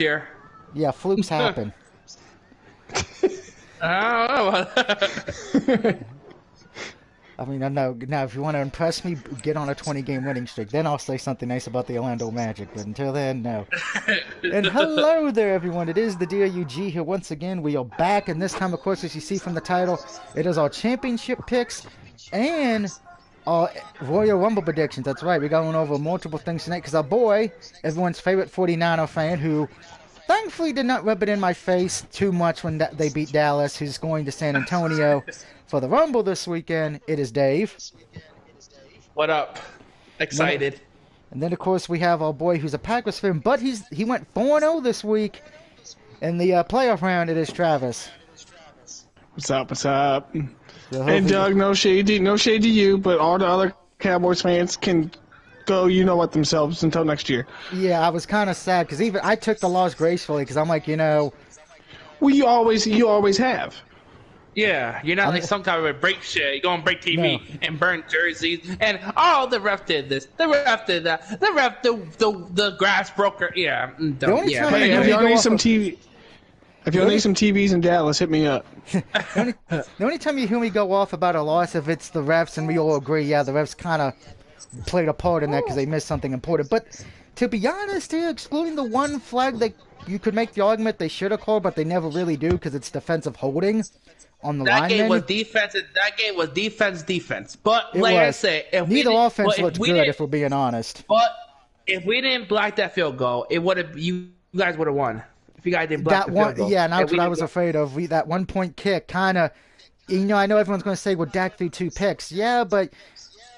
year. Yeah, flukes happen. I don't know. I mean, I know. Now, if you want to impress me, get on a 20-game winning streak. Then I'll say something nice about the Orlando Magic. But until then, no. And hello there, everyone. It is the Dear UG here once again. We are back, and this time, of course, as you see from the title, it is our championship picks and our Royal Rumble predictions. That's right. We're going over multiple things tonight because our boy, everyone's favorite 49er fan, who thankfully did not rub it in my face too much when they beat Dallas, who's going to San Antonio for the Rumble this weekend. It is Dave. What up? Excited. And then, of course, we have our boy who's a Packers fan, but he went 4-0 this week in the playoff round. It is Travis. What's up? What's up? So And Doug, no shade to you, but all the other Cowboys fans can go, you know what, themselves until next year. Yeah, I was kind of sad because even I took the loss gracefully because I'm like, Well, you always have. Yeah, you're not like some type of break shit. You go and break TV and burn jerseys, and the ref did this, the ref did that, the ref the grass broker. Yeah, The only time Hey, if you need some TV, if you need some TVs in Dallas, hit me up. the only time you hear me go off about a loss if it's the refs and we all agree, yeah, the refs kind of played a part in that because they missed something important. But to be honest, here, excluding the one flag that you could make the argument they should have called, but they never really do because it's defensive holding on the lineman. That game was defense. That game was defense. But It like I was. said, if Neither offense looked good, didn't- if we're being honest. But if we didn't block that field goal, it would have. You guys would have won. If you guys didn't block That the field goal. one, yeah, and that's If we what I didn't was block- afraid of. That 1-point kick kind of, I know everyone's going to say, well, Dak threw 2 picks. Yeah, but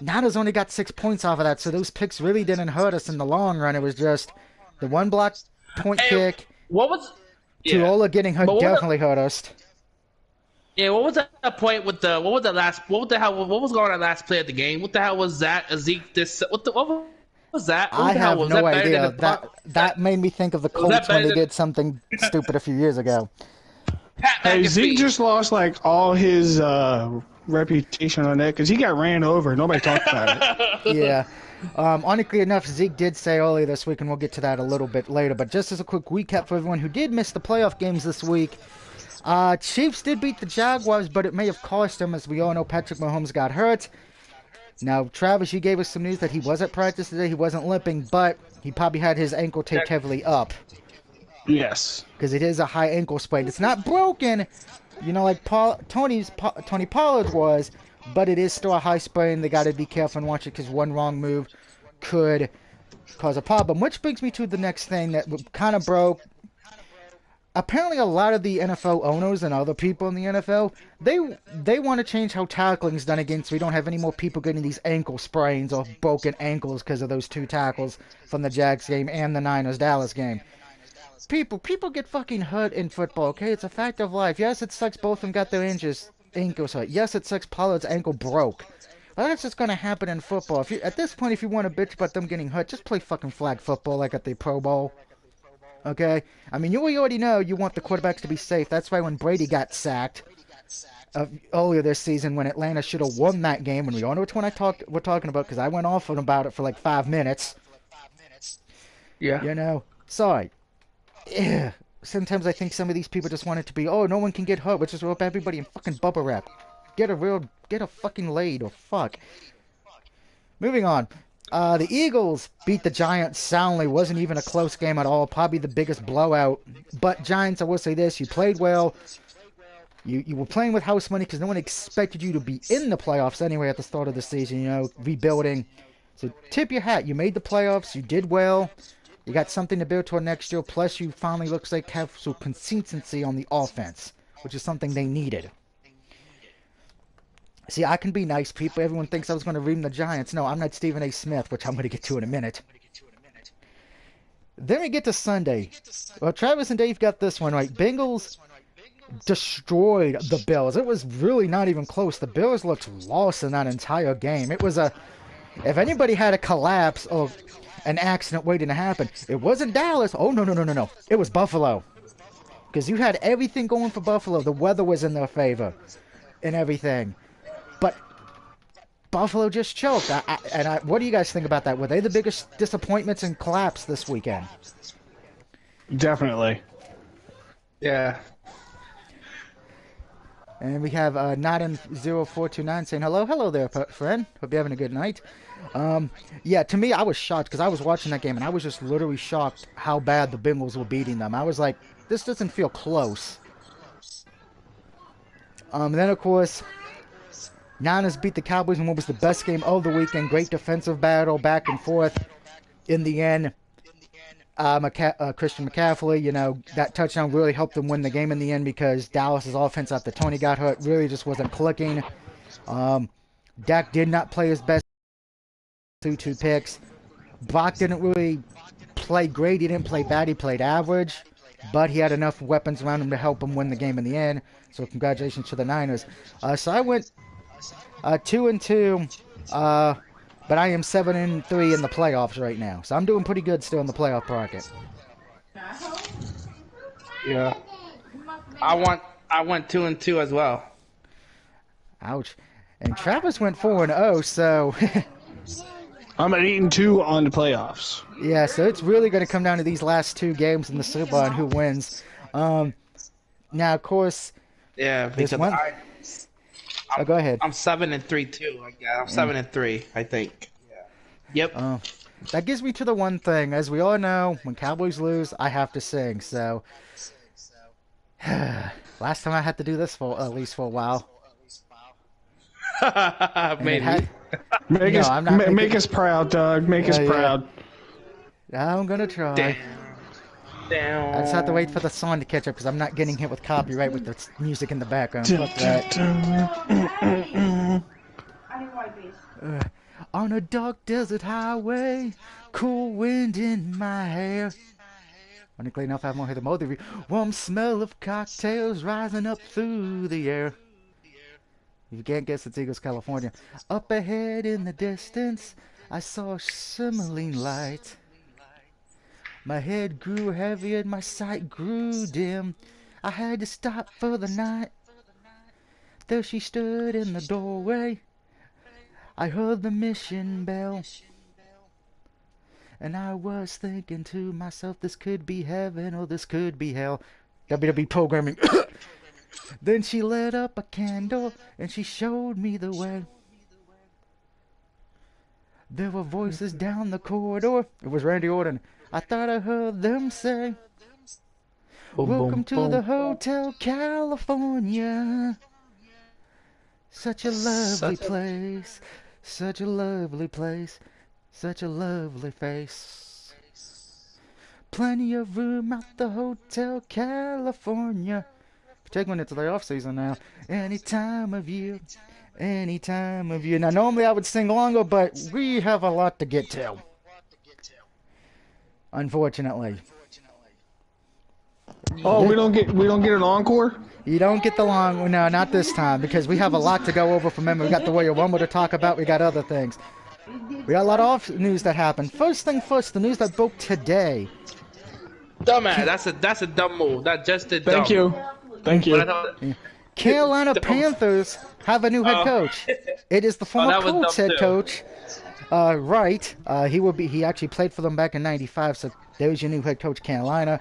Niners only got 6 points off of that, so those picks really didn't hurt us in the long run. It was just the one block point kick. What was? Tuola getting hurt definitely hurt us. Yeah, what was that point with the? What was the last? What the hell? What was going on last play of the game? What the hell was that? Zeke? This? What was that? What I the hell? have Was no that better idea. than the That made me think of the Colts when they did something stupid a few years ago. Pat Hey, McAfee. Zeke just lost like all his reputation on that because he got ran over. Nobody talked about it. Yeah. Honestly enough, Zeke did say earlier this week, and we'll get to that a little bit later, but just as a quick recap for everyone who did miss the playoff games this week, Chiefs did beat the Jaguars, but it may have cost them. As we all know, Patrick Mahomes got hurt. Now, Travis, you gave us some news that he was at practice today. He wasn't limping, but he probably had his ankle taped heavily up. Yes. Because it is a high ankle sprain. It's not broken, like Tony Pollard was, but it is still a high sprain. They got to be careful and watch it because one wrong move could cause a problem. Which brings me to the next thing that kind of broke. Apparently, a lot of the NFL owners and other people in the NFL, they want to change how tackling is done again, so we don't have any more people getting these ankle sprains or broken ankles because of those 2 tackles from the Jags game and the Niners-Dallas game. People get fucking hurt in football, okay? It's a fact of life. Yes, it sucks both of them got their ankles hurt. Yes, it sucks Pollard's ankle broke. But that's just going to happen in football. At this point, if you want to bitch about them getting hurt, just play fucking flag football like at the Pro Bowl. Okay? I mean, you already know you want the quarterbacks to be safe. That's why when Brady got sacked earlier this season when Atlanta should have won that game, and we all know which one we're talking about because I went off on about it for like 5 minutes. Yeah. Sorry. Yeah. Sometimes I think some of these people just want it to be, oh, no one can get hurt. We'll just rope everybody in fucking bubble wrap. Get a fucking laid or fuck. Moving on. The Eagles beat the Giants soundly. Wasn't even a close game at all. Probably the biggest blowout. But Giants, I will say this, you played well. You were playing with house money because no one expected you to be in the playoffs anyway at the start of the season, rebuilding. So tip your hat. You made the playoffs. You did well. You got something to build toward next year. Plus, you finally looks like have some consistency on the offense, which is something they needed. See, I can be nice, people. Everyone thinks I was going to ream the Giants. No, I'm not Stephen A. Smith, which I'm going to get to in a minute. Then we get to Sunday. Well, Travis and Dave got this one right. Bengals destroyed the Bills. It was really not even close. The Bills looked lost in that entire game. It was if anybody had a collapse or an accident waiting to happen, it wasn't Dallas. Oh, no. It was Buffalo. Because you had everything going for Buffalo. The weather was in their favor and everything. But Buffalo just choked. What do you guys think about that? Were they the biggest disappointments and collapse this weekend? Definitely. Yeah. And we have Not0429 saying, hello there, friend. Hope you're having a good night. Yeah, to me, I was shocked because I was watching that game and I was just literally shocked how bad the Bengals were beating them. I was like, this doesn't feel close. Then, of course, Niners beat the Cowboys in what was the best game of the weekend. Great defensive battle, back and forth. In the end, Christian McCaffrey, that touchdown really helped them win the game in the end because Dallas's offense after Tony got hurt really just wasn't clicking. Dak did not play his best. 2 picks. Brock didn't really play great. He didn't play bad. He played average. But he had enough weapons around him to help him win the game in the end. So congratulations to the Niners. So I went 2-2. But I am 7-3 in the playoffs right now. So I'm doing pretty good still in the playoff bracket. Yeah. I went 2-2 as well. Ouch. And Travis went 4-0, so I'm at 8-2 on the playoffs. Yeah, so it's really going to come down to these last 2 games in the Super Bowl and who wins. Now, of course, yeah, because go ahead. I'm 7-3 too. I'm 7-3, I think. Yeah. Yep. That gives me to the one thing. As we all know, when Cowboys lose, I have to sing. So, last time I had to do this for at least for a while. Maybe. Make us proud, Doug. Make us proud. I'm gonna try. Damn. I just have to wait for the song to catch up because I'm not getting hit with copyright with the music in the background. Fuck that. On a dark desert highway, cool wind in my hair. Ironically enough, I have more hair than both of you. Warm smell of cocktails rising up through the air. If you can't guess, it's Eagles, California. Up ahead in the distance, I saw a shimmering light. My head grew heavy and my sight grew dim. I had to stop for the night. There she stood in the doorway. I heard the mission bell. And I was thinking to myself, this could be heaven or this could be hell. WWE programming. Then she lit up a candle and she showed me the way. There were voices down the corridor. It was Randy Orton. I thought I heard them say, welcome to the Hotel California. Such a lovely place. Such a lovely place. Such a lovely face. Plenty of room at the Hotel California. Particularly when it's the off season now. Any time of year. Any time of year. Now normally I would sing longer, but we have a lot to get to. Unfortunately. Oh, we don't get an encore? You don't get the long, no, not this time, because we have a lot to go over from them. We got the Royal Rumble to talk about. We got other things. We got a lot of off news that happened. First thing first, the news that broke today. Dumbass, that's a dumb move. That just did dumb. Thank you. Carolina Panthers have a new head coach. It is the former Colts head coach. Right. He actually played for them back in '95, so there's your new head coach, Carolina.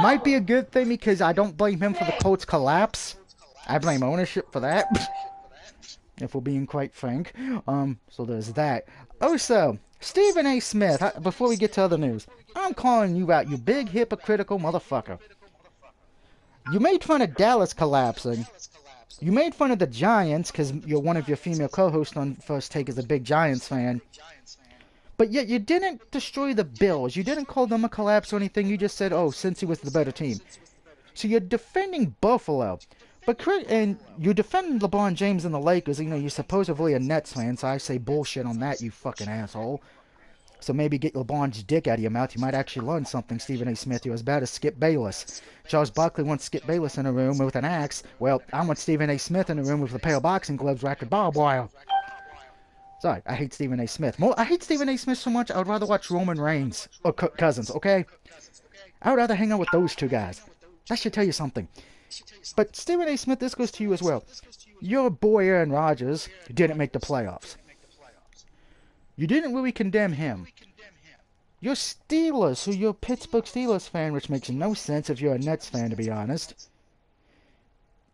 Might be a good thing because I don't blame him for the Colts collapse. I blame ownership for that. If we're being quite frank. So there's that. Also, Stephen A. Smith, before we get to other news, I'm calling you out, you big hypocritical motherfucker. You made fun of Dallas collapsing. You made fun of the Giants because one of your female co-hosts on First Take is a big Giants fan. But yet you didn't destroy the Bills. You didn't call them a collapse or anything. You just said, oh, Cincy was the better team. So you're defending Buffalo. And you defend LeBron James and the Lakers. You know, you're supposedly a Nets fan, so I say bullshit on that, you fucking asshole. So maybe get LeBron's dick out of your mouth. You might actually learn something, Stephen A. Smith. You're as bad as Skip Bayless. Charles Barkley wants Skip Bayless in a room with an axe. Well, I want Stephen A. Smith in a room with a pair of boxing gloves wrapped in barbed wire. Sorry, I hate Stephen A. Smith. I hate Stephen A. Smith so much, I would rather watch Roman Reigns or Cousins, okay? I would rather hang out with those two guys. That should tell you something. But Stephen A. Smith, this goes to you as well. Your boy Aaron Rodgers didn't make the playoffs. You didn't really condemn him. Your Steelers, who you're a Pittsburgh Steelers fan, which makes no sense if you're a Nets fan, to be honest.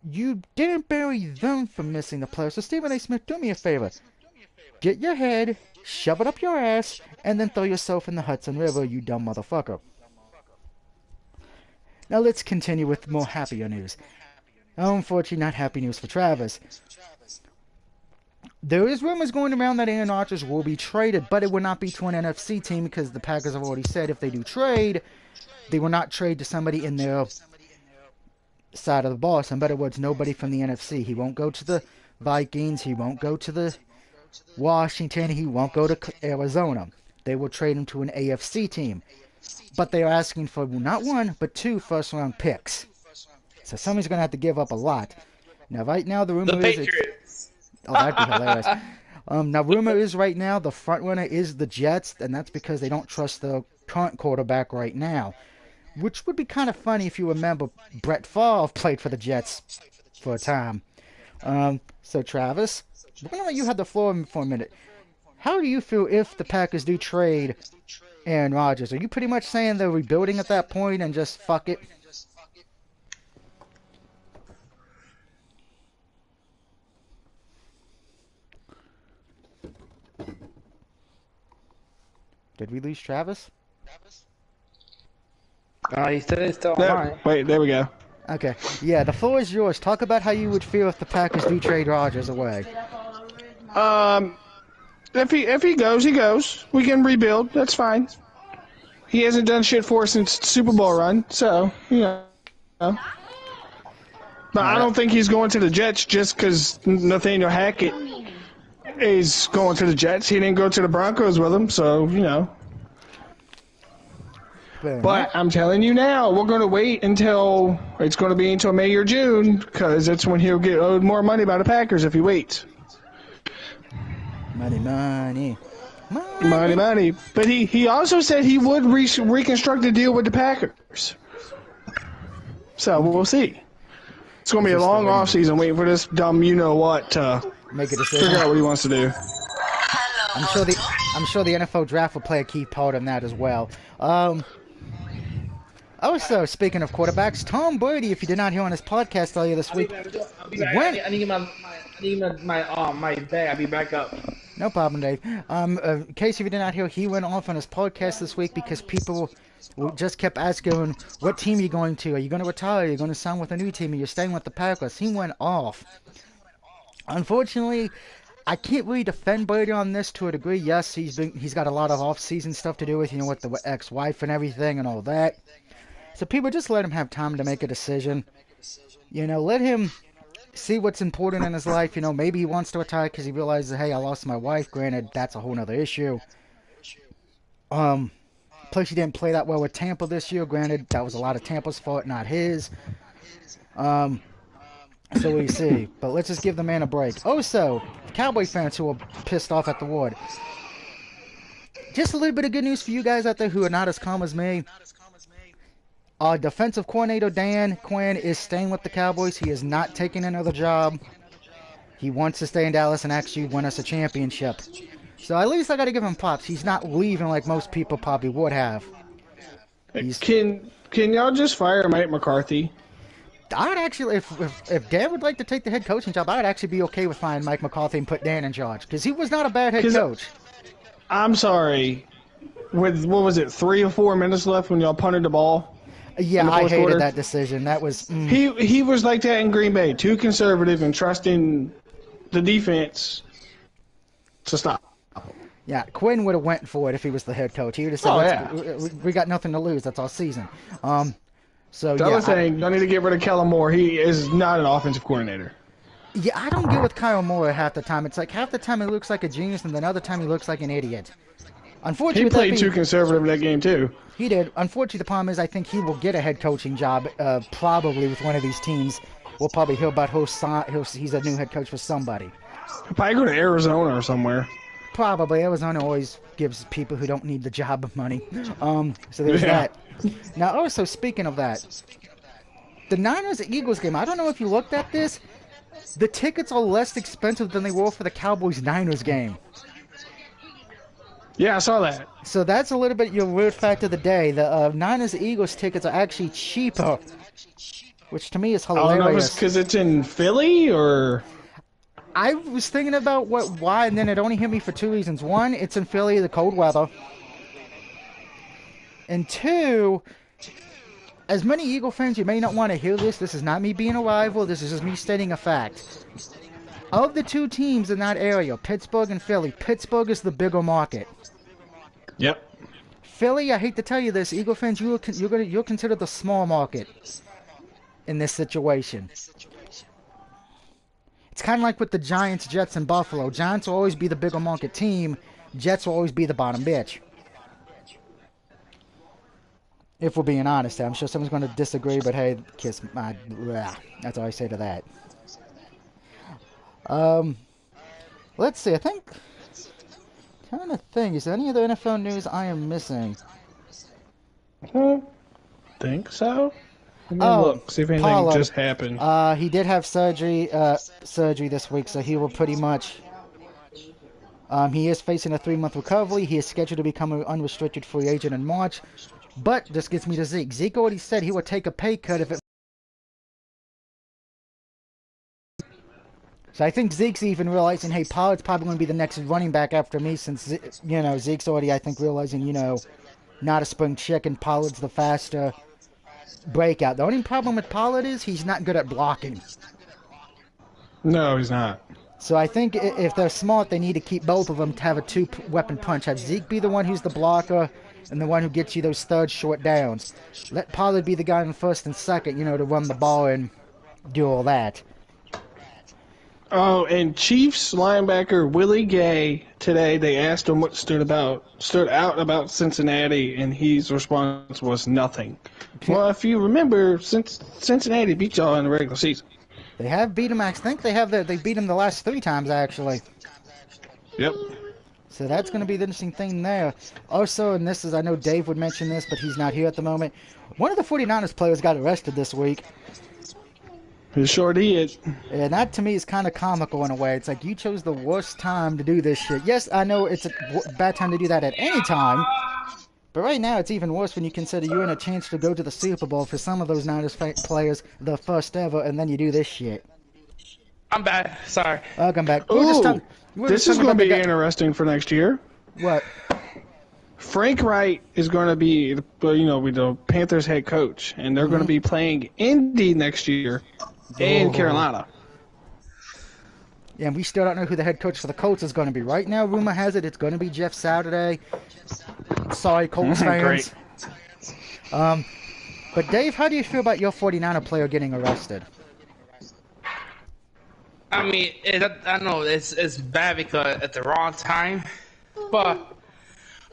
You didn't bury them for missing the playoffs. So Stephen A. Smith, do me a favor. Get your head, shove it up your ass, and then throw yourself in the Hudson River, you dumb motherfucker. Now let's continue with more happier news. Unfortunately, not happy news for Travis. There is rumors going around that Aaron Rodgers will be traded, but it will not be to an NFC team because the Packers have already said if they do trade, they will not trade to somebody in their side of the ball. In better words, nobody from the NFC. He won't go to the Vikings. He won't go to the Washington. He won't go to Arizona. They will trade him to an AFC team. But they are asking for not one, but 2 first-round picks. So somebody's going to have to give up a lot. Now, right now, the rumor is... Oh, that'd be hilarious. Now, rumor is right now the front runner is the Jets, and that's because they don't trust the current quarterback right now. Which would be kind of funny if you remember Brett Favre played for the Jets for a time. So, Travis, we're going to let you have the floor for a minute. How do you feel if the Packers do trade Aaron Rodgers? Are you pretty much saying they're rebuilding at that point and just fuck it? Did we lose Travis? He said it's still online. Wait, there we go. Okay. Yeah, the floor is yours. Talk about how you would feel if the Packers do trade Rodgers away. If he goes, he goes. We can rebuild. That's fine. He hasn't done shit for us since Super Bowl run, so, you know. But I don't think he's going to the Jets just because Nathaniel Hackett is going to the Jets. He didn't go to the Broncos with him, so, you know. But I'm telling you now, we're going to wait until it's going to be until May or June because that's when he'll get owed more money by the Packers if he waits. Money. But he also said he would reconstruct the deal with the Packers. So we'll see. It's going to be a long offseason waiting for this dumb you-know-what to make a decision. Figure out what he wants to do. I'm sure the NFL draft will play a key part in that as well. Also, speaking of quarterbacks, Tom Brady, if you did not hear on his podcast earlier this week, I need my bag. I'll be back up. No problem, Dave. In case if you did not hear, he went off on his podcast this week because people just kept asking, what team are you going to? Are you going to retire? Are you going to sign with a new team? Are you staying with the Packers? He went off. Unfortunately, I can't really defend Brady on this to a degree. Yes, he's got a lot of off-season stuff to do with, with the ex-wife and everything and all that. So people just let him have time to make a decision. Let him see what's important in his life. Maybe he wants to retire because he realizes, hey, I lost my wife. Granted, that's a whole other issue. Plus, he didn't play that well with Tampa this year. Granted, that was a lot of Tampa's fault, not his. So we see. But let's just give the man a break. Also, Cowboy fans who are pissed off at the Ward. Just a little bit of good news for you guys out there who are not as calm as me. Our defensive coordinator, Dan Quinn, is staying with the Cowboys. He is not taking another job. He wants to stay in Dallas and actually win us a championship. So at least I got to give him props. He's not leaving like most people probably would have. Can y'all just fire Mike McCarthy? I would actually, if Dan would like to take the head coaching job, I would actually be okay with firing Mike McCarthy and put Dan in charge. Because he was not a bad head coach. I'm sorry. With, what was it, 3 or 4 minutes left when y'all punted the ball? Yeah, I hated that decision. That was... He was like that in Green Bay. Too conservative and trusting the defense to stop. Yeah, Quinn would have went for it if he was the head coach. He would have said, we got nothing to lose. That's our season. So the other thing, I need to get rid of Kellen Moore. He is not an offensive coordinator. Yeah, I don't get with Kyle Moore half the time. It's like half the time he looks like a genius and then other time he looks like an idiot. Unfortunately, he played too conservative in that game, too. He did. Unfortunately, the problem is I think he will get a head coaching job probably with one of these teams. We'll probably hear about he's a new head coach for somebody. He'll probably go to Arizona or somewhere. Probably. Arizona always gives people who don't need the job money. So there's that. Now, also, speaking of that, the Niners-Eagles game, I don't know if you looked at this. The tickets are less expensive than they were for the Cowboys-Niners game. Yeah, I saw that. So that's a little bit your weird fact of the day. The Niners-Eagles tickets are actually cheaper, which to me is I don't know if it's hilarious. because it's in Philly or. I was thinking about why, and then it only hit me for two reasons. One, it's in Philly, the cold weather. And two, as many Eagle fans, you may not want to hear this. This is not me being a rival. This is just me stating a fact. Of the two teams in that area, Pittsburgh and Philly, Pittsburgh is the bigger market. Yep. Philly, I hate to tell you this, Eagle fans, you're considered the small market in this situation. It's kind of like with the Giants, Jets, and Buffalo. Giants will always be the bigger market team. Jets will always be the bottom bitch. If we're being honest, I'm sure someone's going to disagree, but hey, kiss my... That's all I say to that. Let's see, I think... Trying to think, is there any other NFL news I am missing? I don't think so. Let me look, see if anything Pollard. just happened. He did have surgery this week, so he will pretty much... he is facing a 3-month recovery. He is scheduled to become an unrestricted free agent in March. But this gets me to Zeke. Zeke already said he would take a pay cut if it... So I think Zeke's even realizing, hey, Pollard's probably going to be the next running back after me since, Zeke's already, I think, realizing, not a spring chicken. Pollard's the faster breakout. The only problem with Pollard is he's not good at blocking. No, he's not. So I think if they're smart, they need to keep both of them to have a two-weapon punch. Have Zeke be the one who's the blocker and the one who gets you those third short downs. Let Pollard be the guy in first and second, to run the ball and do all that. Oh, and Chiefs linebacker Willie Gay today, they asked him what stood out about Cincinnati, and his response was nothing. Well, if you remember, since Cincinnati beat y'all in the regular season. They have beat him. I think they beat him the last 3 times, actually. Yep. So that's going to be the interesting thing there. Also, and this is, I know Dave would mention this, but he's not here at the moment. One of the 49ers players got arrested this week. He sure did. And that, to me, is kind of comical in a way. It's like, you chose the worst time to do this shit. Yes, I know it's a bad time to do that at any time. But right now, it's even worse when you consider you in a chance to go to the Super Bowl for some of those Niners players, the first ever, and then you do this shit. I'm back. Sorry. Welcome back. Ooh, this is going to be interesting for next year. What? Frank Wright is going to be, the Panthers head coach, and they're going to be playing Indy next year in Carolina. Yeah, and we still don't know who the head coach for the Colts is going to be. Right now, rumor has it it's going to be Jeff Saturday. Sorry, Colts fans. Great. But Dave, how do you feel about your 49er player getting arrested? I mean, I know it's bad because at the wrong time, but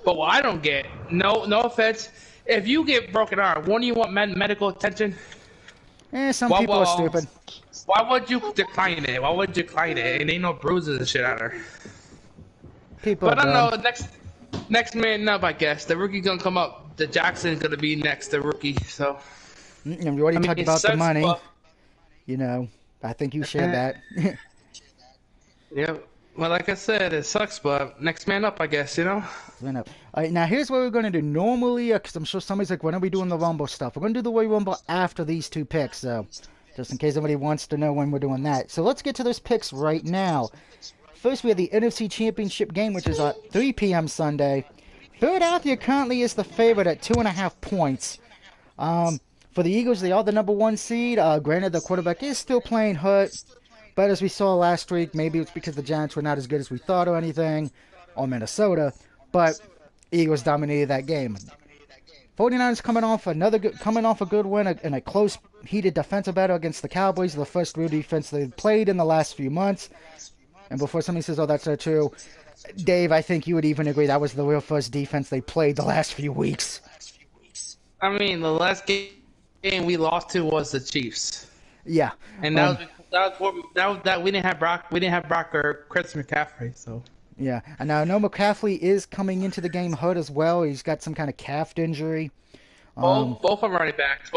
what I don't get, no offense, if you get broken arm, wouldn't you want medical attention? Some people are stupid. Why would you decline it? Why would you decline it? And ain't no bruises and shit on her. But I don't know, next man up, I guess. The rookie's gonna come up. The Jackson's gonna be next, the rookie, so. And we already talked about the money. But... I think you shared that. Yeah. Well, like I said, it sucks, but next man up, I guess, All right, now here's what we're going to do. Normally, because I'm sure somebody's like, when are we doing the Rumble stuff? We're going to do the Royal Rumble after these 2 picks, so just in case anybody wants to know when we're doing that. So let's get to those picks right now. First, we have the NFC Championship game, which is at 3 p.m. Sunday. Philadelphia currently is the favorite at 2.5 points. For the Eagles, they are the number 1 seed. Granted, the quarterback is still playing hurt. But as we saw last week, maybe it's because the Giants were not as good as we thought or anything, or Minnesota. But Eagles dominated that game. 49ers coming off a good win in a close, heated defensive battle against the Cowboys, the first real defense they've played in the last few months. And before somebody says, oh, that's not true, Dave, I think you would even agree that was the real first defense they played the last few weeks. I mean, the last game we lost to was the Chiefs. Yeah, and that we didn't have Brock or Chris McCaffrey, so. Yeah, and now I know McCaffrey is coming into the game hurt as well. He's got some kind of calf injury. Both are running backs.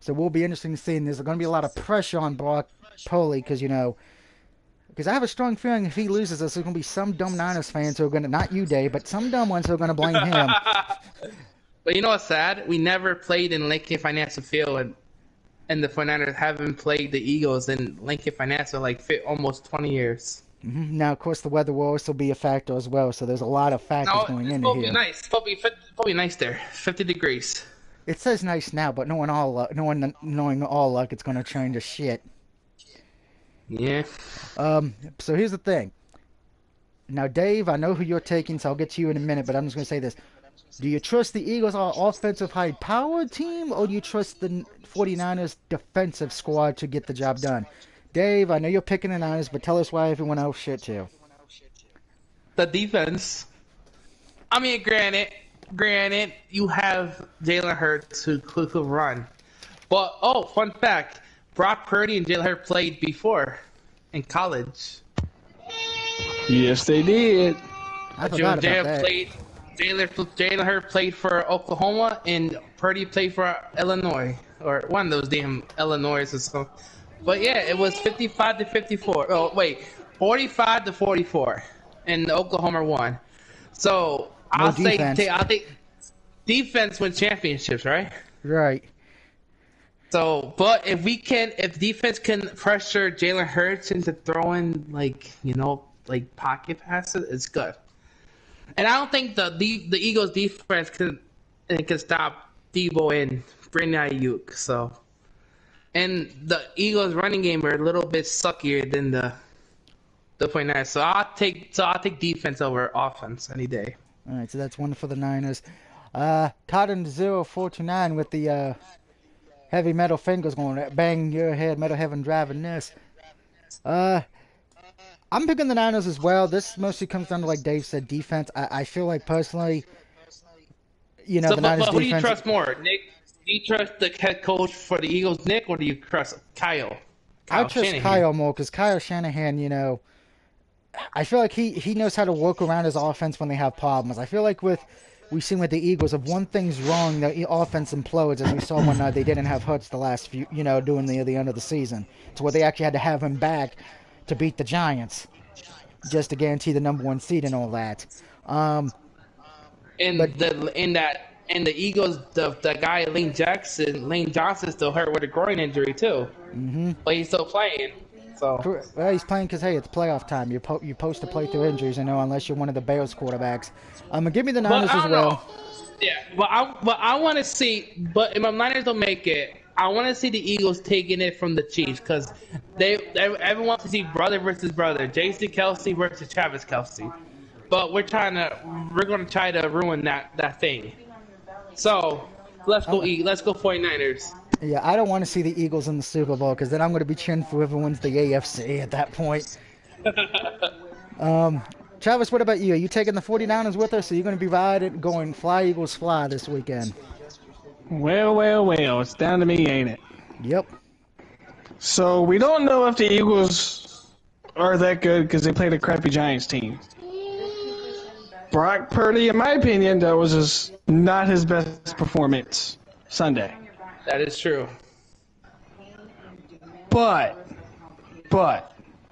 So we'll be interesting to see. And there's going to be a lot of pressure on Brock Purdy because Because I have a strong feeling if he loses this, there's going to be some dumb Niners fans who are going to, not you, Dave, but some dumb ones who are going to blame him. But you know what's sad? We never played in Lincoln Financial Field, and the 49ers haven't played the Eagles in Lincoln Financial like almost 20 years. Mm-hmm. Now, of course, the weather will also be a factor as well, so there's a lot of factors going into here. It's supposed to be nice there. 50 degrees. It says nice now, but knowing all luck, it's going to change to shit. Yeah. So here's the thing. Now, Dave, I know who you're taking, so I'll get to you in a minute, but I'm just going to say this. Do you trust the Eagles are offensive high-powered team, or do you trust the 49ers defensive squad to get the job done? Dave, I know you're picking the Niners, but tell us why everyone else shit too. The defense. I mean, granted, you have Jalen Hurts who could run. But, fun fact, Brock Purdy and Jalen Hurts played before in college. Yes, they did. I forgot about that. Jalen Hurts played for Oklahoma, and Purdy played for Illinois, or one of those damn Illinois or something. But yeah, it was 55-54. Oh wait, 45-44, and Oklahoma won. So I'll take defense wins championships, right? Right. So, but if defense can pressure Jalen Hurts into throwing like pocket passes, it's good. And I don't think the Eagles defense can stop Debo and Brandon Ayuk. So, and the Eagles running game are a little bit suckier than the 49ers. So I'll take defense over offense any day. All right, so that's one for the Niners. Cotton 0429 with the heavy metal fingers going, bang your head, metal heaven driving this. I'm picking the Niners as well. This mostly comes down to, like Dave said, defense. I feel like personally, the Niners defense. Who do you trust more, Nick? Do you trust the head coach for the Eagles, Nick, or do you trust Kyle? I trust Shanahan. Kyle more because Kyle Shanahan, I feel like he knows how to work around his offense when they have problems. I feel like we've seen with the Eagles, if one thing's wrong, the offense implodes, as we saw when they didn't have Hurts the last few, doing the end of the season, to where they actually had to have him back to beat the Giants, just to guarantee the #1 seed and all that. The Eagles, the guy Lane Johnson still hurt with a groin injury too. Mm-hmm. But he's still playing. So well, he's playing because it's playoff time. You're supposed to play through injuries, unless you're one of the Bears quarterbacks. Give me the Niners as well. Yeah, but I want to see. But if my Niners don't make it, I want to see the Eagles taking it from the Chiefs because everyone wants to see brother versus brother, Jason Kelce versus Travis Kelce. But we're going to try to ruin that thing. So let's go 49ers. Yeah, I don't want to see the Eagles in the Super Bowl because then I'm going to be cheering for whoever wins the AFC at that point. Travis, what about you? Are you taking the 49ers with us, or are you going to be going fly Eagles fly this weekend? Well, it's down to me, ain't it? Yep. So we don't know if the Eagles are that good because they played a crappy Giants team. Brock Purdy, in my opinion, that was not his best performance Sunday. That is true. But,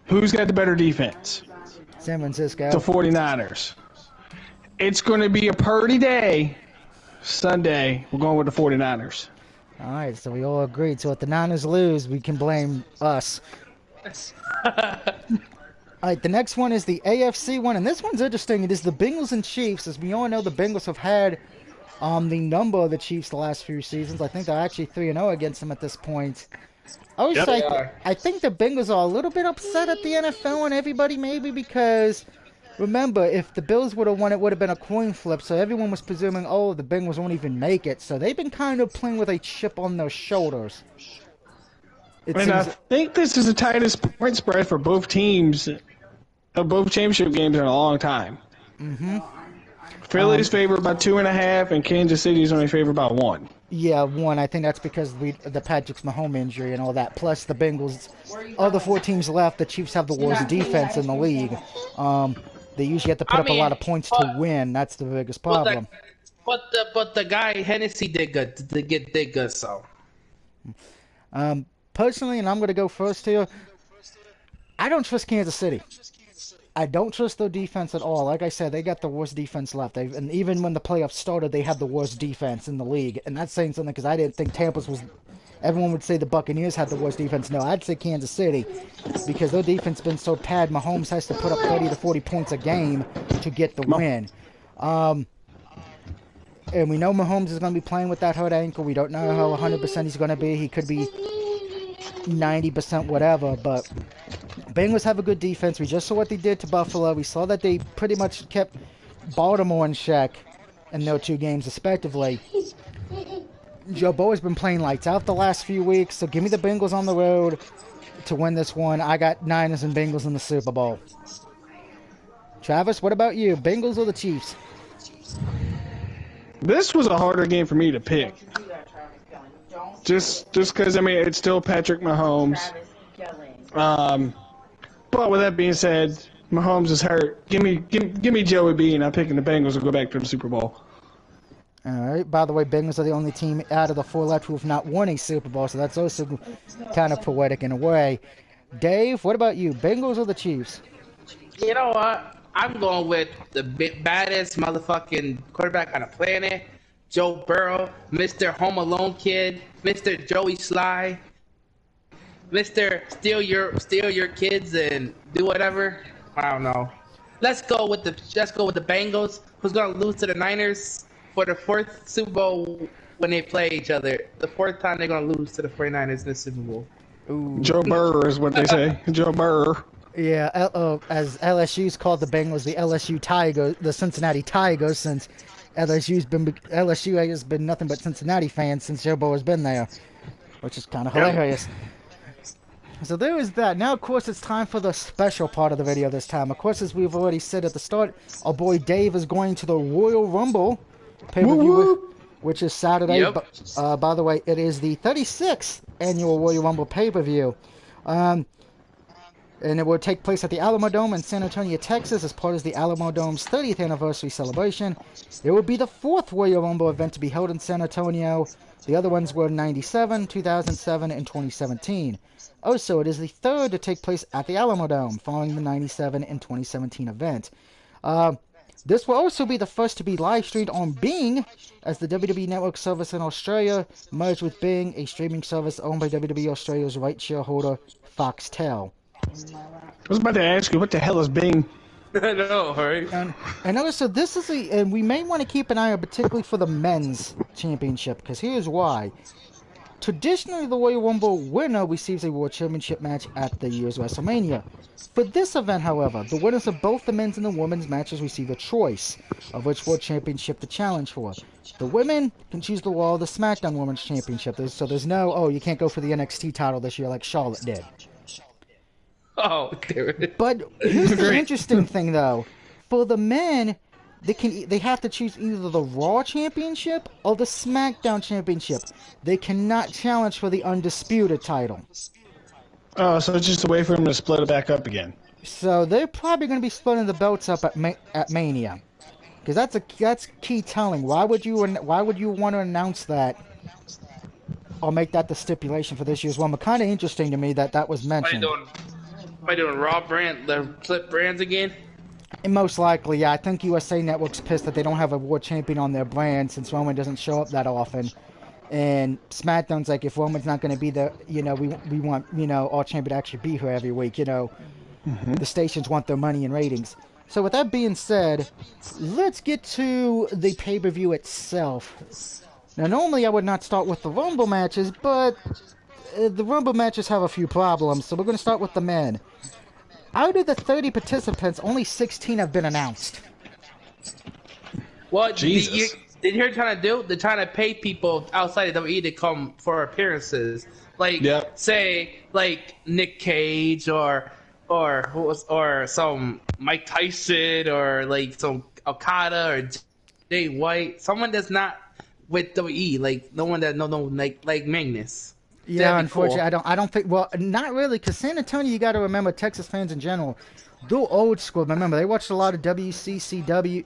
who's got the better defense? San Francisco. The 49ers. It's going to be a Purdy day. Sunday, we're going with the 49ers. All right, so we all agreed. So if the Niners lose, we can blame us. All right, the next one is the AFC one, and this one's interesting. It is the Bengals and Chiefs. As we all know, the Bengals have had the number of the Chiefs the last few seasons. I think they're actually 3-0 against them at this point. I think the Bengals are a little bit upset at the NFL and everybody maybe because, remember, if the Bills would have won, it would have been a coin flip. So everyone was presuming, the Bengals won't even make it. So they've been kind of playing with a chip on their shoulders. I think this is the tightest point spread for both teams of both championship games in a long time. Mm-hmm. Philly's favored by 2.5, and Kansas City's only favored by 1. Yeah, 1. I think that's because of the Patrick Mahomes injury and all that. Plus the Bengals, of the 4 teams left, the Chiefs have the worst defense in the league. They usually have to put up a lot of points to win. That's the biggest problem. But the guy Hennessy did good. So. Personally, and I'm going to go first here. I don't trust Kansas City. I don't trust their defense at all. Like I said, they got the worst defense left. And even when the playoffs started, they had the worst defense in the league. And that's saying something because I didn't think Tampa's was. Everyone would say the Buccaneers had the worst defense. No, I'd say Kansas City because their defense has been so bad. Mahomes has to put up 30 to 40 points a game to get the win. And we know Mahomes is going to be playing with that hurt ankle. We don't know how 100% he's going to be. He could be 90% whatever, but Bengals have a good defense. We just saw what they did to Buffalo. We saw that they pretty much kept Baltimore in check in their 2 games respectively. Joe Burrow's been playing lights out the last few weeks, so give me the Bengals on the road to win this one. I got Niners and Bengals in the Super Bowl. Travis, what about you? Bengals or the Chiefs? This was a harder game for me to pick. Just because, I mean, it's still Patrick Mahomes. But with that being said, Mahomes is hurt. Give me Joey B, and I'm picking the Bengals to go back to the Super Bowl. All right. By the way, Bengals are the only team out of the 4 left who have not won a Super Bowl, so that's also kind of poetic in a way. Dave, what about you? Bengals or the Chiefs? You know what? I'm going with the baddest motherfucking quarterback on the planet, Joe Burrow, Mr. Home Alone kid, Mr. Joey Sly, Mr. Steal your kids and do whatever. I don't know. Let's go with the Bengals, who's gonna lose to the Niners for the 4th Super Bowl when they play each other. The 4th time they're gonna lose to the 49ers in the Super Bowl. Ooh. Joe Burr is what they say. Joe Burr. Yeah, as LSU's called the Bengals, the LSU Tigers, the Cincinnati Tigers, since LSU has been nothing but Cincinnati fans since Joe Burrow has been there, which is kind of hilarious. So there is that. Now, of course, it's time for the special part of the video this time. Of course, as we've already said at the start, our boy Dave is going to the Royal Rumble pay-per-view, which is Saturday. Yep. By the way, it is the 36th annual Royal Rumble pay-per-view. And it will take place at the Alamodome in San Antonio, Texas, as part of the Alamodome's 30th anniversary celebration. It will be the 4th Royal Rumble event to be held in San Antonio. The other ones were 97, 2007, and 2017. Also, it is the 3rd to take place at the Alamodome, following the 97 and 2017 event. This will also be the first to be live-streamed on Bing, as the WWE Network service in Australia merged with Bing, a streaming service owned by WWE Australia's right shareholder, Foxtel. I was about to ask you, what the hell is Bing? I know, right? And also, this is and we may want to keep an eye out, particularly for the men's championship, because here's why. Traditionally, the Royal Rumble winner receives a World Championship match at the year's WrestleMania. For this event, however, the winners of both the men's and the women's matches receive a choice of which World Championship to challenge for. The women can choose the Raw or the SmackDown Women's Championship. So there's no, oh, you can't go for the NXT title this year like Charlotte did. Oh, dude. But here's the interesting thing, though. For the men, they have to choose either the Raw Championship or the SmackDown Championship. They cannot challenge for the Undisputed title. Oh, so it's just a way for them to split it back up again. So they're probably going to be splitting the belts up at Mania, because that's key telling. Why would you want to announce that or make that the stipulation for this year's one? But kind of interesting to me that was mentioned. Am I doing Raw brand, the flip brands again? And most likely, yeah. I think USA Network's pissed that they don't have a world champion on their brand since Roman doesn't show up that often. And SmackDown's like, if Roman's not going to be there, we want, our champion to actually be here every week, The stations want their money and ratings. So with that being said, let's get to the pay-per-view itself. Now, normally I would not start with the Rumble matches, but the Rumble matches have a few problems, so we're going to start with the men. Out of the 30 participants, only 16 have been announced. What Jesus. Did you hear trying to do? They're trying to pay people outside of WWE to come for appearances, say Nick Cage or some Mike Tyson or like some Okada or Jay White, someone that's not with WWE, no one that like Magnus. Yeah, unfortunately, cool. I don't think. Well, not really, because San Antonio, you got to remember, Texas fans in general, they're old school. Remember, they watched a lot of WCCW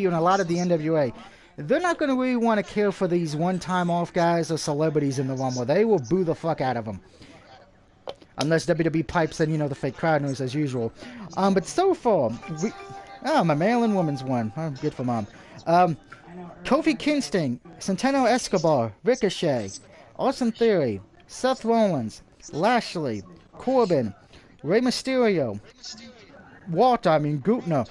and a lot of the NWA. They're not going to really want to care for these one-time off guys or celebrities in the Rumble. They will boo the fuck out of them. Unless WWE pipes in, the fake crowd noise as usual. But so far, my Maryland woman's won. Oh, good for mom. Kofi Kingston, Centeno Escobar, Ricochet, Austin Theory, Seth Rollins, Lashley, Corbin, Rey Mysterio, Gutner,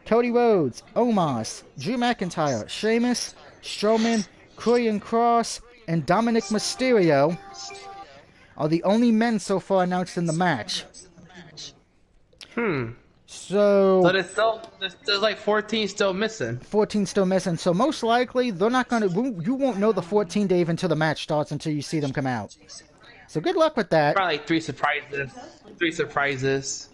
Cody Rhodes, Omos, Drew McIntyre, Sheamus, Strowman, Karrion Kross, and Dominic Mysterio are the only men so far announced in the match. So there's like 14 still missing. 14 still missing. So most likely they're not gonna. You won't know the 14 Dave until the match starts, until you see them come out. So good luck with that. Probably like 3 surprises. 3 surprises.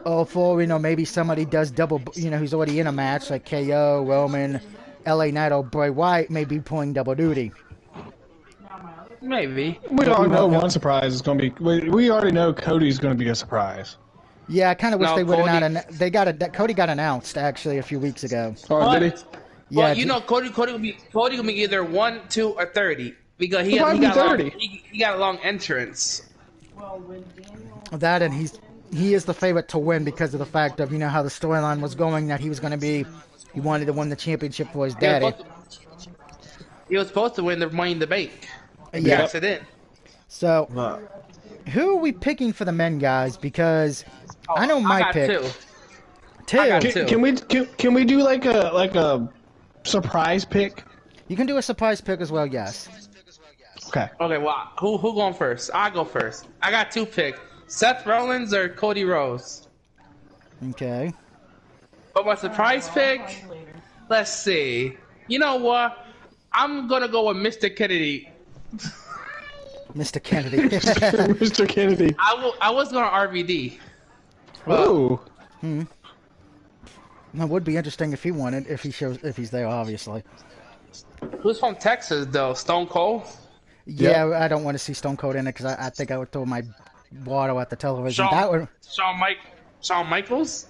Oh, for maybe somebody does double. Who's already in a match like KO, Roman, LA Knight, or Bray Wyatt may be pulling double duty. Maybe. We already know one surprise is going to be. We already know Cody's going to be a surprise. Yeah, I kind of wish they would have not. They Cody got announced actually a few weeks ago. Oh, did he? Yeah, well, Cody gonna be either 1, 2, or 30 because he got a long entrance. That and he is the favorite to win because of the fact of how the storyline was going, that he wanted to win the championship for his daddy. He was supposed to win the Money in the Bank. Yeah. Accident. So, who are we picking for the men, guys? Because I know my pick. Two. I got two. Can we do like a surprise pick? You can do a surprise pick as well. Yes. Okay. Okay. Well, who going first? I'll go first. I got 2 picks: Seth Rollins or Cody Rhodes. Okay. But my surprise pick, let's see. You know what? I'm gonna go with Mr. Kennedy. Mr. Kennedy. Mr. Kennedy. I was going to RVD. Ooh. That would be interesting if he wanted, if he's there, obviously. Who's from Texas, though? Stone Cold? Yeah, yep. I don't want to see Stone Cold in it because I think I would throw my water at the television. Shawn Michaels?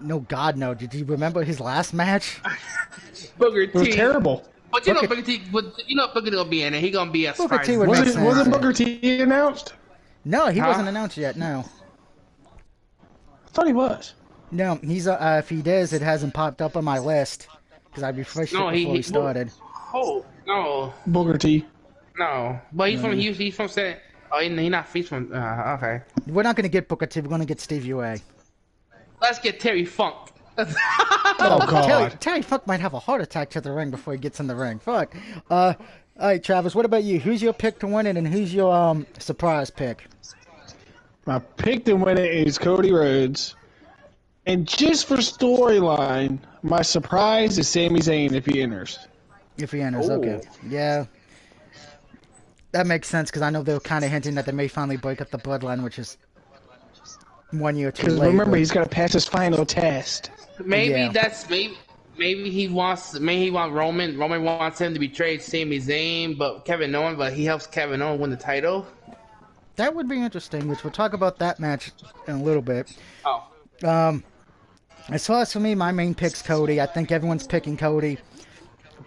No, God, no. Did you remember his last match? Booker T. It was terrible. But Booker T will be in it. He's going to be a surprise. Wasn't Booker T announced? No, he wasn't announced yet, no. I thought he was. No, he's if he does, it hasn't popped up on my list because I refreshed it before we started. No. Booker T. No, but he's from San. Oh, he's from. Okay. We're not going to get Booker T. We're going to get Stevie Ray. Let's get Terry Funk. Oh God! Terry Funk might have a heart attack to the ring before he gets in the ring. Fuck. All right, Travis. What about you? Who's your pick to win it, and who's your surprise pick? My pick to win it is Cody Rhodes, and just for storyline, my surprise is Sami Zayn if he enters. If he enters, okay. Yeah. That makes sense because I know they were kind of hinting that they may finally break up the bloodline, which is 1 year too late. Remember, he's got to pass his final test. Maybe he wants Roman. Roman wants him to betray Sami Zayn, but he helps Kevin Owens win the title. That would be interesting, which we'll talk about that match in a little bit. Oh. As far as for me, my main pick's Cody. I think everyone's picking Cody.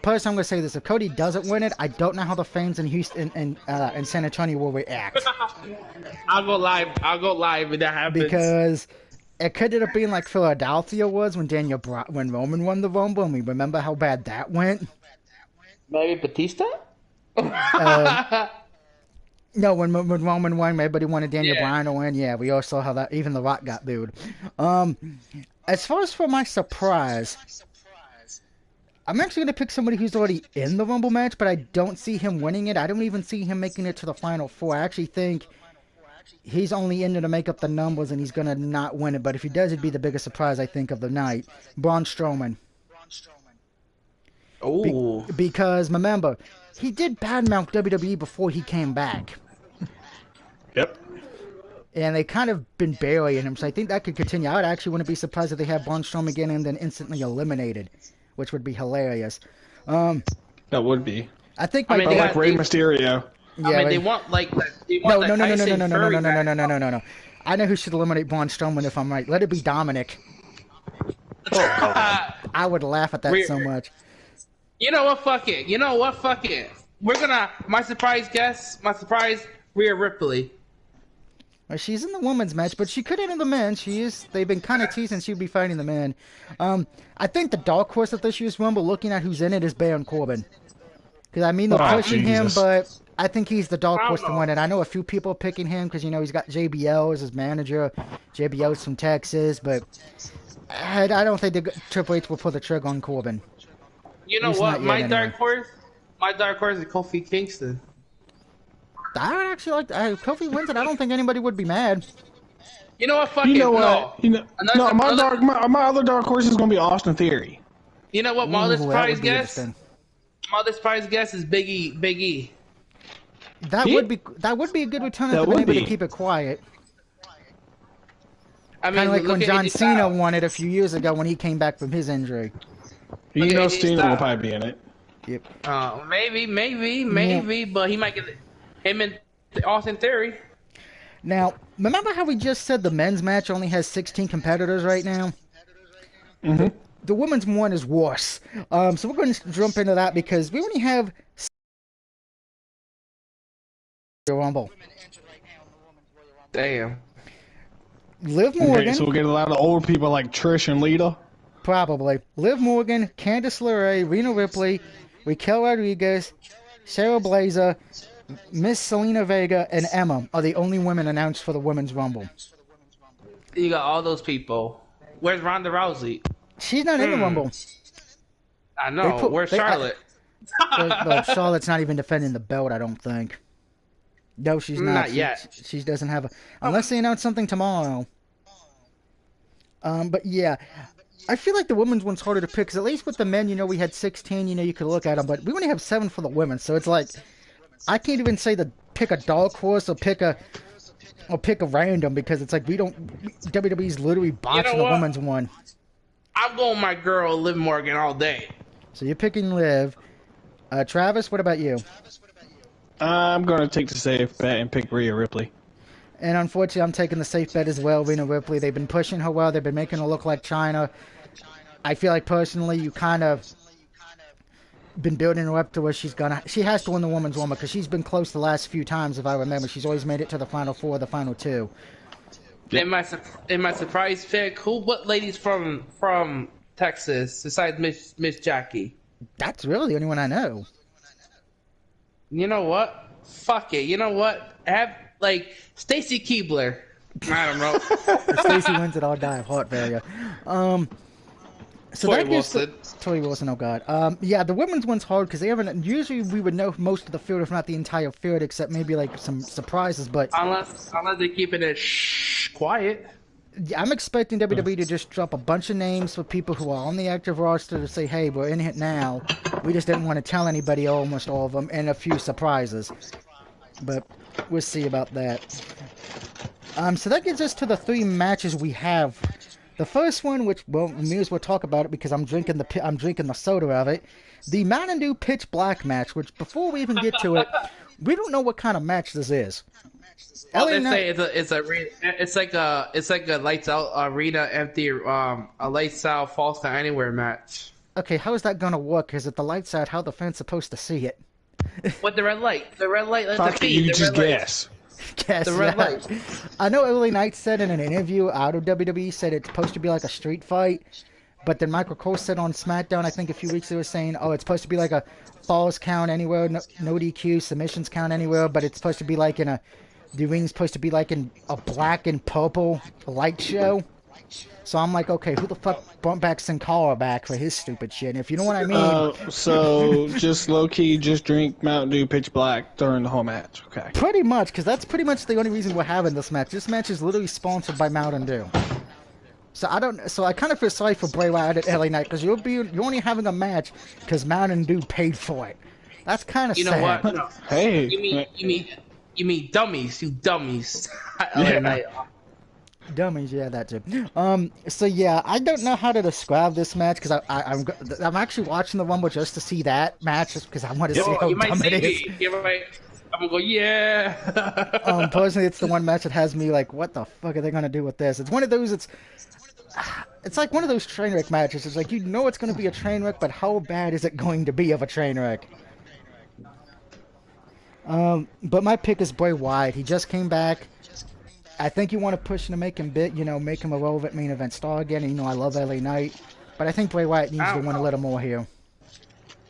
Personally, I'm going to say this. If Cody doesn't win it, I don't know how the fans in Houston and San Antonio will react. I'll go live if that happens. Because it could end up being like Philadelphia was when when Roman won the Rumble, and we remember how bad that went. Maybe Batista? No, when Roman won, everybody wanted Daniel Bryan to win. Yeah, we all saw how that, even The Rock got booed. As far as for my surprise, I'm actually going to pick somebody who's already in the Rumble match, but I don't see him winning it. I don't even see him making it to the Final Four. I actually think he's only in there to make up the numbers, and he's going to not win it. But if he does, it'd be the biggest surprise, I think, of the night. Braun Strowman. Oh. Because, remember, he did badmouth WWE before he came back. Yep. And they kind of been burying him, so I think that could continue. I would actually wouldn't be surprised if they had Braun Strowman again and then instantly eliminated, which would be hilarious. That would be. I think like Rey Mysterio. Yeah, they want like no. I know who should eliminate Braun Strowman if I'm right. Let it be Dominic. I would laugh at that so much. You know what? Fuck it. We're gonna my surprise Rhea Ripley. Well, she's in the women's match, but she could enter the men. They've been kind of teasing she'd be fighting the men. I think the dark horse of this year's Rumble, looking at who's in it, is Baron Corbin. Because, I mean, they're pushing him, but I think he's the dark horse to win it. I know a few people are picking him because, he's got JBL as his manager. JBL's from Texas, but I don't think Triple H will pull the trigger on Corbin. You know what? My dark horse is Kofi Kingston. I would actually like if Kofi wins it. I don't think anybody would be mad. You know what? My other dark horse is gonna be Austin Theory. You know what? My other surprise guess is Big E. That would be a good return if they're able to keep it quiet. I mean, kind of like when John Cena won it a few years ago when he came back from his injury. Cena will probably be in it. Yep. Maybe, but he might get him and Austin Theory. Now, remember how we just said the men's match only has 16 competitors right now? Mm-hmm. The women's one is worse. So we're going to jump into that because we only have Rumble. Damn. Liv Morgan. Okay, so we'll get a lot of old people like Trish and Lita. Probably. Liv Morgan, Candice LeRae, Rhea Ripley, Raquel Rodriguez, Sarah Blazer, Miss Selena Vega, and Emma are the only women announced for the Women's Rumble. You got all those people. Where's Ronda Rousey? She's not in the Rumble. I know. Where's Charlotte? Well, Charlotte's not even defending the belt, I don't think. No, she's not. Not yet. She doesn't have a... Unless they announce something tomorrow. But yeah, I feel like the women's one's harder to pick, because at least with the men, we had 16, you could look at them, but we only have 7 for the women, so it's like, I can't even say to pick a dark horse or pick a random, because it's like WWE's literally botching the women's one. I'm going my girl, Liv Morgan, all day. So you're picking Liv. Travis, what about you? I'm going to take the safe bet and pick Rhea Ripley. And unfortunately, I'm taking the safe bet as well, Rhea Ripley. They've been pushing her well. They've been making her look like China. I feel like, personally, you kind of been building her up to where she has to win the women's one because she's been close the last few times, if I remember. She's always made it to the final 4, the final 2. In my surprise pick, what ladies from Texas besides Miss Jackie? That's really the only one I know. You know what? Fuck it. You know what? Have Stacy Keibler. I don't know. If Stacy wins it, I'll die of heart failure. So Tori Wilson. Tori Wilson, oh god. Yeah, the women's one's hard because they haven't. Usually, we would know most of the field, if not the entire field, except maybe like some surprises. But unless they're keeping it quiet. I'm expecting WWE to just drop a bunch of names for people who are on the active roster to say, "Hey, we're in it now. We just didn't want to tell anybody, almost all of them, and a few surprises." But we'll see about that. So that gets us to the 3 matches we have. The first one, which, well, we may as well talk about it because I'm drinking the soda of it. The Mountain Dew Pitch Black match, which before we even get to it, we don't know what kind of match this is. Well, they say it's like a lights out arena empty a lights out falls to anywhere match. Okay, how is that gonna work? Is it the lights out? How the fans supposed to see it? What the red light? The red light. Fuck it, you just guess. Guess the red light. I know LA Knight said in an interview out of WWE said it's supposed to be like a street fight, but then Michael Cole said on SmackDown, I think a few weeks ago, saying, "Oh, it's supposed to be like a falls count anywhere, no DQ, submissions count anywhere, but it's supposed to be like the ring's supposed to be like in a black and purple light show." So I'm like, okay, who the fuck brought back Sin Cara back for his stupid shit? If you know what I mean. So just low-key, just drink Mountain Dew Pitch Black during the whole match. Okay. Pretty much, because that's pretty much the only reason we're having this match. This match is literally sponsored by Mountain Dew. So I kind of feel sorry for Bray Wyatt at LA Knight because you're only having a match because Mountain Dew paid for it. That's kind of sad. You know what? No. Hey. You mean dummies? You dummies. Yeah. Dummies, yeah, that too. So yeah, I don't know how to describe this match because I'm actually watching the Rumble just to see that match, just because I want to see how dumb it is. I'm gonna go, yeah. Personally, it's the one match that has me like, what the fuck are they gonna do with this? It's one of those. It's like one of those train wreck matches. It's like it's gonna be a train wreck, but how bad is it going to be of a train wreck? But my pick is Bray Wyatt. He just came back I think you want to push him to make him make him a relevant main event star again. And, I love LA Knight, but I think Bray Wyatt needs to win a little more here.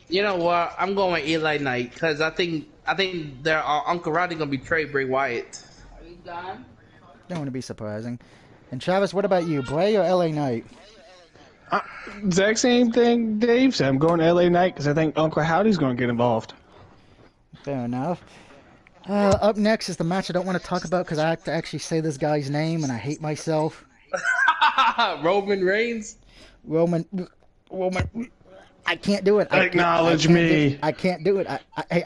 You know what? I'm going with Eli Knight because I think their Uncle Roddy gonna betray Bray Wyatt. Are you done? Don't want to be surprising. And Travis, what about you, Bray or LA Knight? Exact same thing Dave said. I'm going to LA Knight because I think Uncle Howdy's going to get involved. Fair enough. Up next is the match I don't want to talk about because I have to actually say this guy's name and I hate myself. Roman Reigns. Roman. I can't do it. Acknowledge me. I can't do it.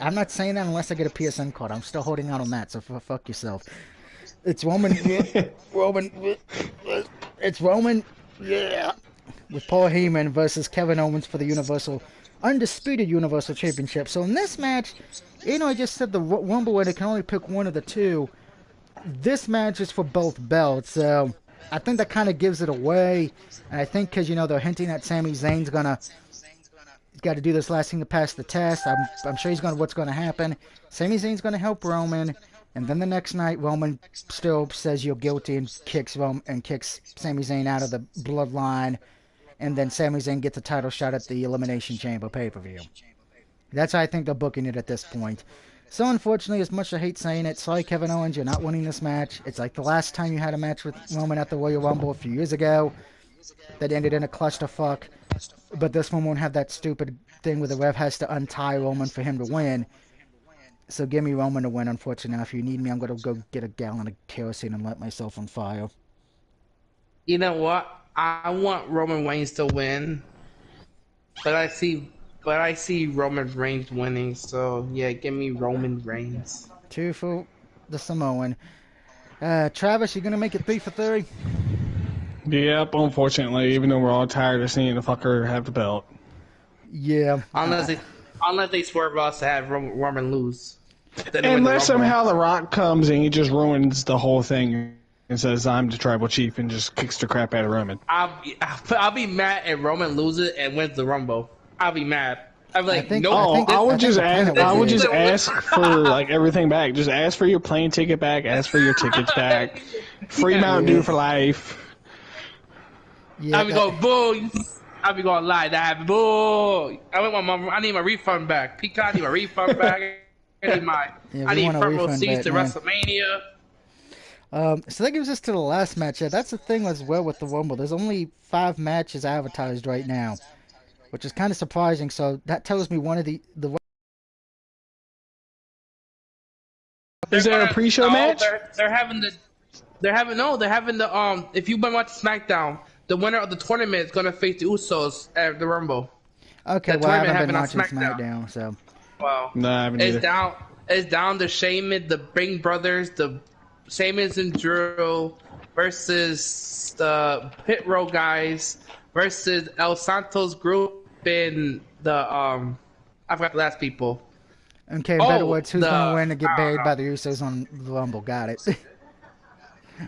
I'm not saying that unless I get a PSN card. I'm still holding out on that, so fuck yourself. It's Roman. It's Roman. Yeah. With Paul Heyman versus Kevin Owens for the undisputed Universal Championship. So in this match, I just said the Rumble winner can only pick one of the two. This match is for both belts, so I think that kind of gives it away. And I think because, they're hinting that Sami Zayn's got to do this last thing to pass the test. I'm sure what's going to happen. Sami Zayn's going to help Roman. And then the next night, Roman still says you're guilty and kicks Sami Zayn out of the bloodline. And then Sami Zayn gets a title shot at the Elimination Chamber pay-per-view. That's how I think they're booking it at this point. So unfortunately, as much as I hate saying it, sorry Kevin Owens, you're not winning this match. It's like the last time you had a match with Roman at the Royal Rumble a few years ago that ended in a clusterfuck. But this one won't have that stupid thing where the ref has to untie Roman for him to win. So give me Roman to win, unfortunately. If you need me, I'm going to go get a gallon of kerosene and light myself on fire. You know what? I want Roman Reigns to win. But I see Roman Reigns winning, so yeah, give me Roman Reigns. 2 for the Samoan. Travis, you going to make it 3 for 3? Yep, unfortunately, even though we're all tired of seeing the fucker have the belt. Yeah. Unless they swerve us to have Roman lose. Unless somehow The Rock comes and he just ruins the whole thing and says, I'm the tribal chief, and just kicks the crap out of Roman. I'll be mad if Roman loses and wins the Rumble. I'll be mad. I'm like, I would just ask for like everything back. Just ask for your plane ticket back. Ask for your tickets back. Free Mountain Dew for life. Yeah, I'll be going, boo. I'll be going lie. That boo. I need my refund back. Peacock, I need my refund back. I need front row seats to WrestleMania. So that gives us to the last match. Yeah, that's the thing as well with the Rumble. There's only 5 matches advertised right now, which is kind of surprising. So that tells me one of the Is there a pre-show match? They're having the if you've been watching SmackDown, the winner of the tournament is gonna face the Usos at the Rumble. Okay, well, I haven't been watching SmackDown, so. Well, no, I haven't either. It's down to Sheamus, the Bing brothers, the Sheamus and Drew versus the Pit Row guys versus El Santos group and the I forgot the last people. Okay, in better words, who's going to win and get buried by the Usos on the Rumble? Got it.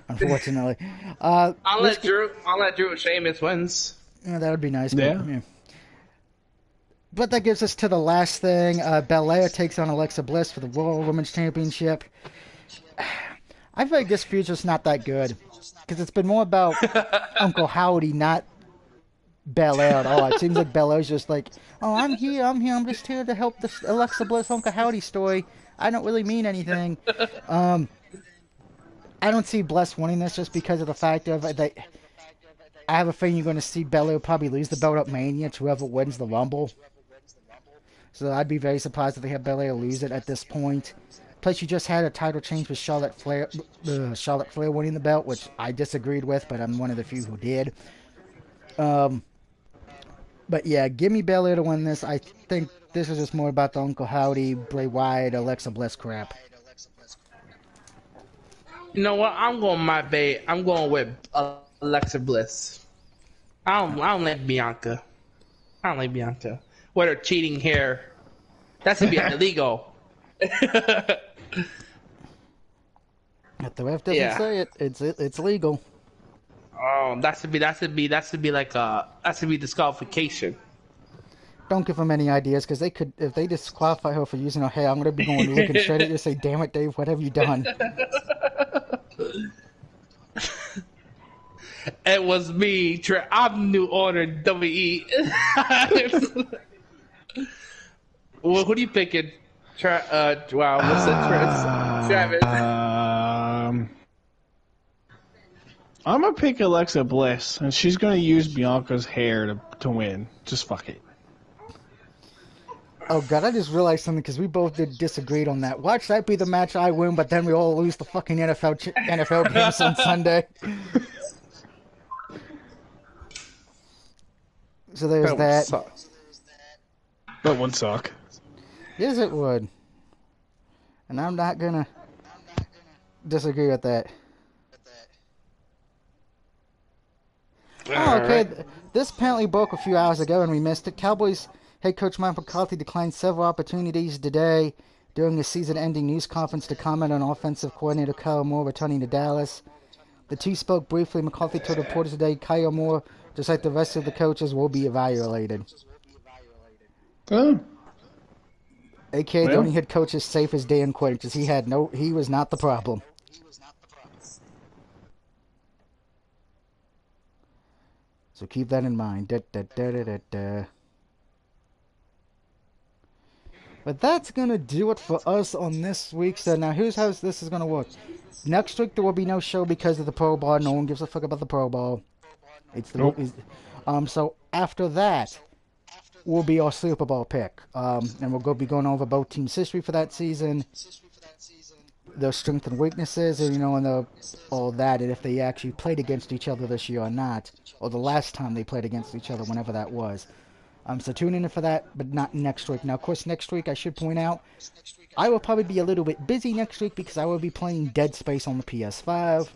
Unfortunately. I'll let Drew and Sheamus wins. Yeah, that would be nice. Yeah. But that gives us to the last thing. Belair takes on Alexa Bliss for the Royal Women's Championship. I feel like this feud's just not that good. Because it's been more about Uncle Howdy, not Belair at all. It seems like Belair's just like, oh, I'm here, I'm just here to help the Alexa Bliss Uncle Howdy story. I don't really mean anything. I don't see Bliss winning this just because of the fact of that. I have a feeling you're going to see Belair probably lose the belt at Mania to whoever wins the Rumble. So I'd be very surprised if they have Belair lose it at this point. Plus, you just had a title change with Charlotte Flair winning the belt, which I disagreed with, but I'm one of the few who did. But yeah, give me Belair to win this. I think this is just more about the Uncle Howdy, Bray Wyatt, Alexa Bliss crap. You know what? I'm going my bait. I'm going with Alexa Bliss. I don't like Bianca. With her cheating hair. That should be illegal. If the ref doesn't say it, it's legal. Oh, that should be disqualification. Don't give them any ideas, because if they disqualify her for using her hair, I'm gonna be going looking straight at you and say, "Damn it, Dave, what have you done?" It was me. I'm New Order WE. Well, who do you picking? Wow, what's the Travis? I'm gonna pick Alexa Bliss, and she's gonna use Bianca's hair to win. Just fuck it. Oh god, I just realized something because we both disagreed on that. Watch that be the match I win, but then we all lose the fucking NFL games on Sunday. So there's that. That would suck. Yes, it would. And I'm not gonna disagree with that. Oh, okay. Right. This apparently broke a few hours ago and we missed it. Cowboys head coach Mike McCarthy declined several opportunities today during the season-ending news conference to comment on offensive coordinator Kyle Moore returning to Dallas. The two spoke briefly. McCarthy told reporters today Kyle Moore, just like the rest of the coaches, will be evaluated. Oh. AKA the only head coach is safe as Dan Quinn because he was not the problem. So keep that in mind. But that's going to do it for us on this week's. Now, here's how this is going to work. Next week, there will be no show because of the Pro Bowl. No one gives a fuck about the Pro Bowl. So after that will be our Super Bowl pick. And we'll be going over both teams' history for that season, their strengths and weaknesses, and all that, and if they actually played against each other this year or not, or the last time they played against each other, whenever that was. So tune in for that, but not next week. Now, of course, next week I should point out, I will probably be a little bit busy next week because I will be playing Dead Space on the PS5.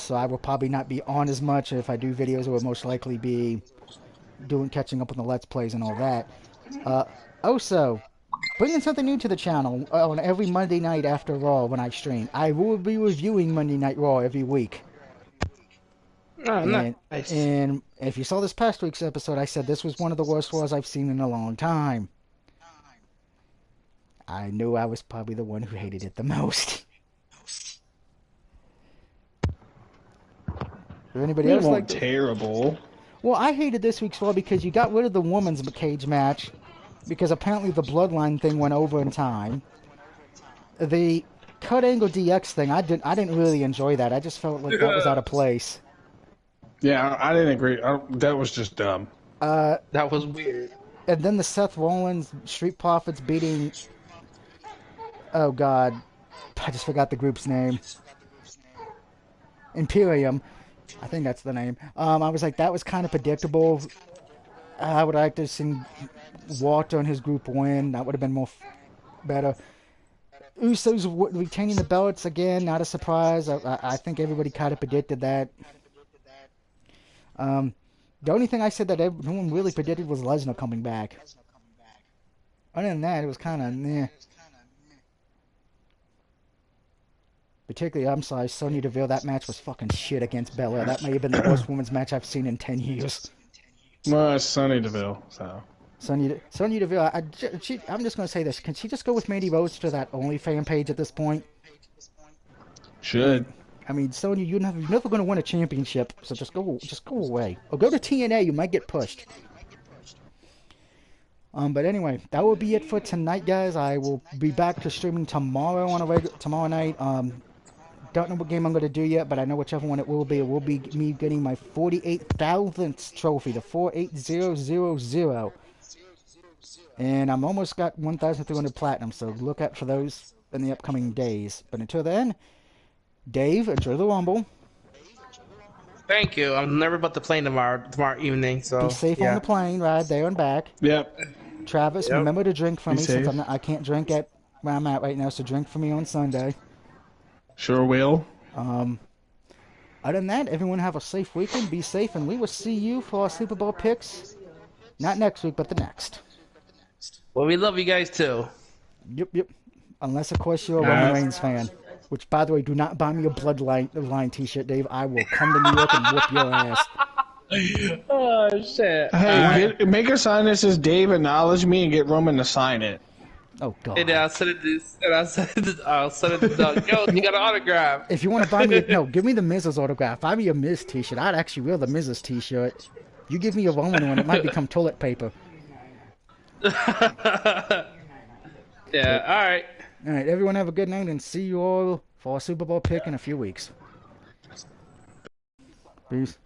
So I will probably not be on as much. If I do videos, it will most likely be catching up on the Let's Plays and all that. Also, bringing something new to the channel on every Monday night after Raw when I stream. I will be reviewing Monday Night Raw every week. Oh, nice. And if you saw this past week's episode, I said this was one of the worst Raws I've seen in a long time. I knew I was probably the one who hated it the most. Did anybody else like it? Terrible. Well, I hated this week's Raw because you got rid of the women's cage match. Because apparently the Bloodline thing went over in time. The Kurt Angle DX thing, I didn't really enjoy that. I just felt like that was out of place. Yeah, I didn't agree. That was just dumb. That was weird. And then the Seth Rollins Street Profits beating... Oh, God. I just forgot the group's name. Imperium. I think that's the name. I was like, that was kind of predictable. I would like to see Walter and his group win. That would have been better. Usos retaining the belts again, not a surprise. I think everybody kind of predicted that. The only thing I said that no one really predicted was Lesnar coming back. Other than that, it was kind of meh. Particularly, I'm sorry, Sonya Deville, that match was fucking shit against Bella. That may have been the worst women's match I've seen in 10 years. Well, it's Sonya Deville, so... Sonya Deville, I'm just going to say this. Can she just go with Mandy Rose to that OnlyFans page at this point? Should. I mean, Sonya, you're never going to win a championship, so just go away. Or go to TNA, you might get pushed. But anyway, that will be it for tonight, guys. I will be back to streaming tomorrow tomorrow night. Don't know what game I'm going to do yet, but I know whichever one it will be. It will be me getting my 48,000th trophy, the 48000. And I'm almost got 1,300 platinum, so look out for those in the upcoming days. But until then, Dave, enjoy the Rumble. Thank you. I'm never about to play tomorrow evening, so... Be safe on the plane ride there and back. Yep. Travis, remember to drink for me, since I can't drink at where I'm at right now, so drink for me on Sunday. Sure will. Other than that, everyone have a safe weekend, be safe, and we will see you for our Super Bowl picks. Not next week, but the next. Well, we love you guys, too. Yep. Unless, of course, you're a Roman Reigns fan. Which, by the way, do not buy me a Bloodline t-shirt, Dave. I will come to New York and whoop your ass. Oh, shit. Hey, make a sign that says, Dave, acknowledge me, and get Roman to sign it. Oh God. And then I'll send it to this, and I'll send it to Doug. Yo, you got an autograph. If you want to buy me, no, give me the Miz's autograph. Buy me a Miz T-shirt. I'd actually wear the Miz's T-shirt. You give me a Roman one, it might become toilet paper. Yeah. All right. All right. Everyone have a good night, and see you all for a Super Bowl pick in a few weeks. Peace.